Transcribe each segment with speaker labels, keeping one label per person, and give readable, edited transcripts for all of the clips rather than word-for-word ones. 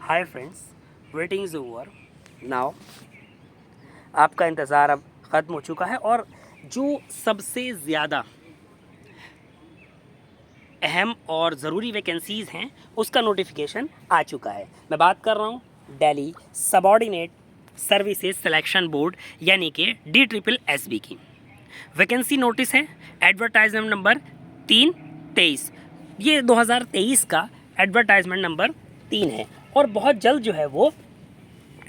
Speaker 1: Hi friends, waiting is over now. आपका इंतज़ार अब ख़त्म हो चुका है और जो सबसे ज़्यादा अहम और ज़रूरी वैकेंसीज़ हैं उसका नोटिफिकेशन आ चुका है। मैं बात कर रहा हूँ Delhi subordinate services selection board यानी कि DSSB की। वैकेंसी नोटिस है एडवर्टाइजमेंट नंबर 323। ये 2023 का एडवर्टाइजमेंट नंबर 3 है और बहुत जल्द जो है वो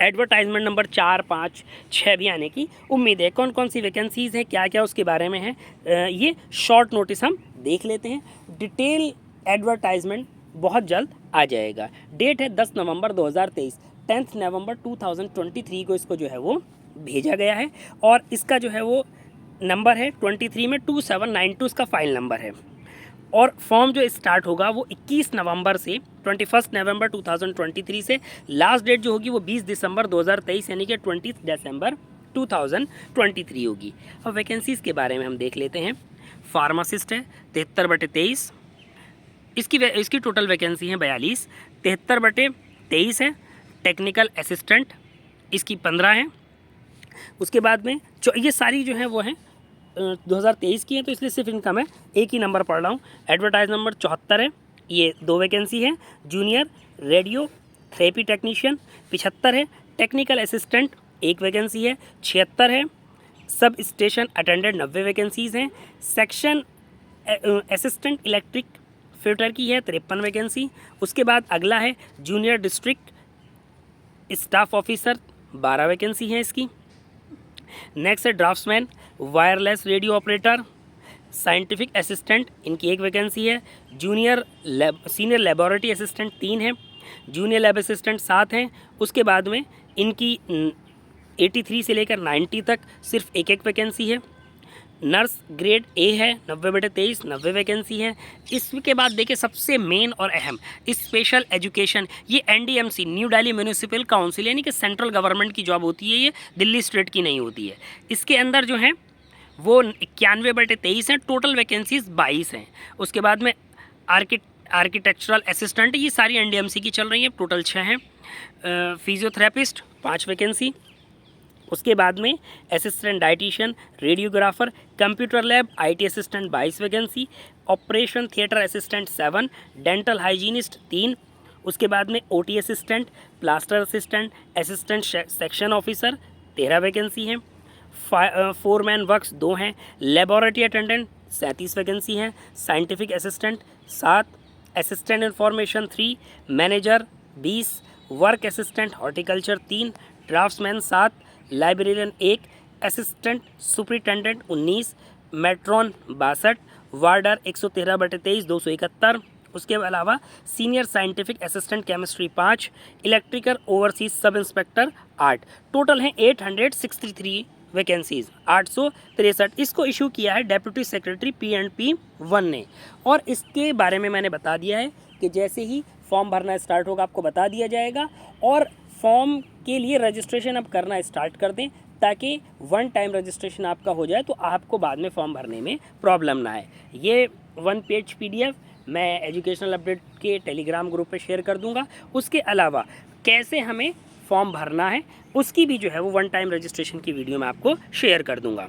Speaker 1: एडवर्टाइजमेंट नंबर 4, 5, 6 भी आने की उम्मीद है। कौन कौन सी वैकेंसीज़ हैं, क्या क्या उसके बारे में है, ये शॉर्ट नोटिस हम देख लेते हैं। डिटेल एडवर्टाइजमेंट बहुत जल्द आ जाएगा। डेट है 10 नवंबर 2023। 10 नवंबर 2023 को इसको जो है वो भेजा गया है और इसका जो है वो नंबर है 23 में 2792 इसका फाइल नंबर है। और फॉर्म जो स्टार्ट होगा वो 21 नवंबर से 21 नवंबर 2023 से, लास्ट डेट जो होगी वो 20 दिसंबर 2023 यानी कि 20 दिसंबर 2023 होगी। अब वैकेंसीज़ के बारे में हम देख लेते हैं। फार्मासिस्ट है 73/23, इसकी टोटल वैकेंसी है 42। 73/23 है। टेक्निकल असिस्टेंट इसकी 15 है। उसके बाद में ये सारी जो है वो हैं 2023 की है, तो इसलिए सिर्फ इनका मैं एक ही नंबर पढ़ रहा हूँ। एडवर्टाइज नंबर 74 है, ये 2 वैकेंसी है। जूनियर रेडियो थेरेपी टेक्नीशियन 75 है। टेक्निकल असिस्टेंट 1 वैकेंसी है, 76 है। सब स्टेशन अटेंडेंट 90 वैकेंसीज़ हैं। सेक्शन असिस्टेंट इलेक्ट्रिक फिटर की है 53 वैकेंसी। उसके बाद अगला है junior district staff officer 12 vacancy है इसकी। नेक्स्ट है draughtsman wireless radio operator scientific assistant, इनकी 1 वैकेंसी है। सीनियर लेबोरेटरी असिस्टेंट 3 है। जूनियर लैब असिस्टेंट 7 हैं। उसके बाद में इनकी 83 से लेकर 90 तक सिर्फ एक वैकेंसी है। नर्स ग्रेड ए है 90/23, 90 वैकेंसी है। इसके बाद देखिए सबसे मेन और अहम स्पेशल एजुकेशन, ये NDMC new Delhi municipal council यानी कि सेंट्रल गवर्नमेंट की जॉब होती है, ये दिल्ली स्टेट की नहीं होती है। इसके अंदर जो है वो 91/23 हैं। टोटल वैकेंसीज 22 हैं। उसके बाद में आर्किटेक्चरल असिस्टेंट, ये सारी NDMC की चल रही है, टोटल 6 हैं। Physiotherapist 5 vacancy. उसके बाद में assistant dietitian radiographer computer lab IT assistant 22 vacancy. Operation theatre assistant 7, dental hygienist 3। उसके बाद में OT assistant, plaster assistant, assistant section officer 13 vacancy हैं। फोरमैन वर्क्स 2 हैं। लेबोरेटरी अटेंडेंट 37 वैकेंसी हैं। Scientific assistant 7, assistant information 3, manager 20, work assistant horticulture 3, draughtsman 7, librarian 1, assistant superintendent 19, मेट्रॉन 62, वार्डर 113/23 271। उसके अलावा senior scientific assistant chemistry 5, electrical overseas sub inspector 8। Total हैं 863 vacancies, 863। इसको issue किया है deputy secretary P&P 1 ने। और इसके बारे में मैंने बता दिया है कि जैसे ही फॉर्म भरना स्टार्ट होगा आपको बता दिया जाएगा और फॉर्म के लिए रजिस्ट्रेशन अब करना स्टार्ट कर दें ताकि 1 टाइम रजिस्ट्रेशन आपका हो जाए तो आपको बाद में फॉर्म भरने में प्रॉब्लम ना आए। ये 1 पेज PDF मैं एजुकेशनल अपडेट के टेलीग्राम ग्रुप पे शेयर कर दूंगा। उसके अलावा कैसे हमें फॉर्म भरना है उसकी भी जो है वो 1 टाइम रजिस्ट्रेशन की वीडियो मैं आपको शेयर कर दूंगा।